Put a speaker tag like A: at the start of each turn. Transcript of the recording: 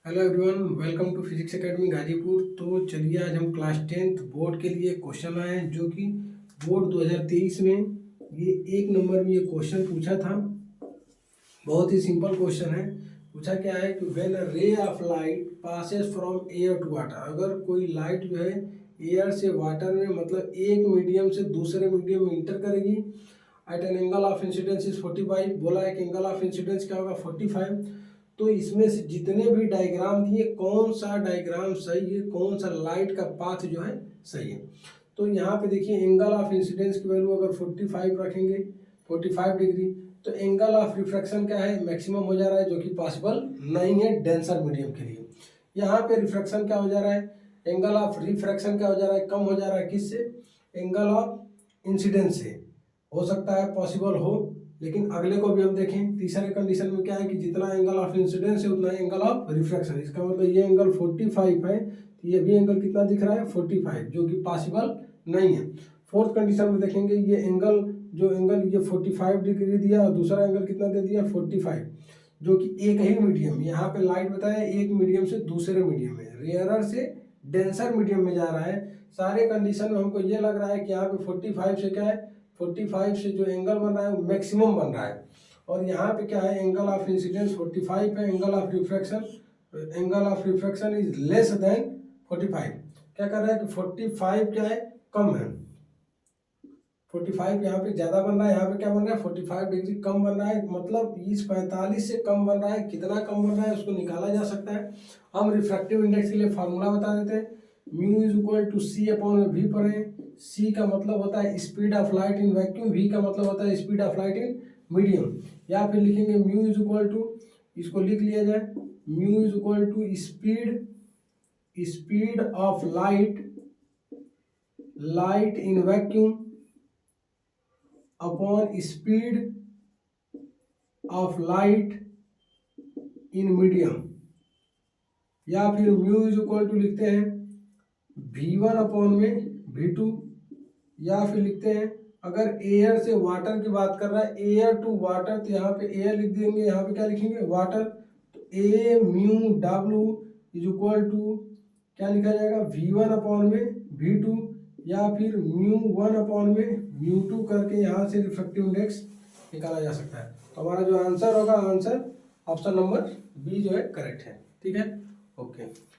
A: Hello everyone, welcome to physics academy Ghazipur. तो चलिए आज हम क्लास 10th बोर्ड के लिए क्वेश्चन लाए हैं, जो कि बोर्ड 2023 में ये 1 नंबर में ये क्वेश्चन पूछा था। बहुत ही सिंपल क्वेश्चन है। पूछा क्या है कि when a ray of light passes from air to water, अगर कोई लाइट जो है एयर से वाटर में, मतलब एक मीडियम से दूसरे मीडियम में इंटर करेगी at an angle of incidence is 45। बोला है कि एंगल ऑफ इंसिडेंस क्या होगा 45। तो इसमें से जितने भी डायग्राम दिए, कौन सा डायग्राम सही है, कौन सा लाइट का पाथ जो है सही है। तो यहाँ पे देखिए एंगल ऑफ इंसिडेंस की वैल्यू अगर 45 रखेंगे, 45 डिग्री, तो एंगल ऑफ रिफ्रैक्शन क्या है, मैक्सिमम हो जा रहा है, जो कि पॉसिबल नहीं है डेंसर मीडियम के लिए। यहाँ पे रिफ्रैक्शन क्या हो जा रहा है, एंगल ऑफ रिफ्रैक्शन क्या हो जा रहा है, कम हो जा रहा है। किससे? एंगल ऑफ इंसिडेंस से। हो सकता है पॉसिबल हो, लेकिन अगले को भी हम देखें। तीसरे कंडीशन में क्या है कि जितना एंगल ऑफ इंसिडेंस है उतना एंगल ऑफ रिफ्रैक्शन। इसका मतलब ये एंगल 45 है, तो ये भी एंगल कितना दिख रहा है 45, जो कि पॉसिबल नहीं है। फोर्थ कंडीशन में देखेंगे, ये एंगल जो एंगल ये 45 डिग्री दिया और दूसरा एंगल कितना दे दिया 45, जो कि एक ही मीडियम, यहाँ पे लाइट बताया एक मीडियम से दूसरे मीडियम में, रेयरर से डेंसर मीडियम में जा रहा है। सारे कंडीशन में हमको ये लग रहा है कि यहाँ पे 45 से क्या है, 45 से जो एंगल बन रहा है वो मैक्सिमम बन रहा है। और यहाँ पे क्या है, एंगल ऑफ इंसिडेंस 45 है, angle of refraction is less than 45। क्या कर रहा है कि 45 क्या है, कम है। 45 यहाँ पे ज़्यादा बन रहा है, यहाँ पे क्या बन रहा है 45 डिग्री कम बन रहा है। मतलब इस 45 से कम बन रहा है। कितना कम बन रहा है उसको निकाला जा सकता है। हम रिफ्रैक्टिव इंडेक्स के लिए फार्मूला बता देते हैं। Mu is equal to C upon V पढ़े। सी का मतलब होता है speed of light in vacuum, V का मतलब होता है speed of light in medium. या फिर लिखेंगे म्यू इज इक्वल टू, इसको लिख लिया जाए, mu is equal to speed of light in vacuum upon speed of light in medium. या फिर म्यू इज इक्वल टू लिखते हैं V1 अपॉन में V2। या फिर लिखते हैं, अगर एयर से वाटर की बात कर रहा है, एयर टू वाटर, तो यहाँ पे एयर लिख देंगे, यहाँ पे क्या लिखेंगे वाटर। तो A mu W is equal to क्या लिखा जाएगा V1 अपॉन में V2, या फिर μ1 अपॉन में μ2 करके यहाँ से रिफ्रैक्टिव इंडेक्स निकाला जा सकता है। तो हमारा जो आंसर होगा, आंसर ऑप्शन नंबर बी जो है करेक्ट है। ठीक है, ओके।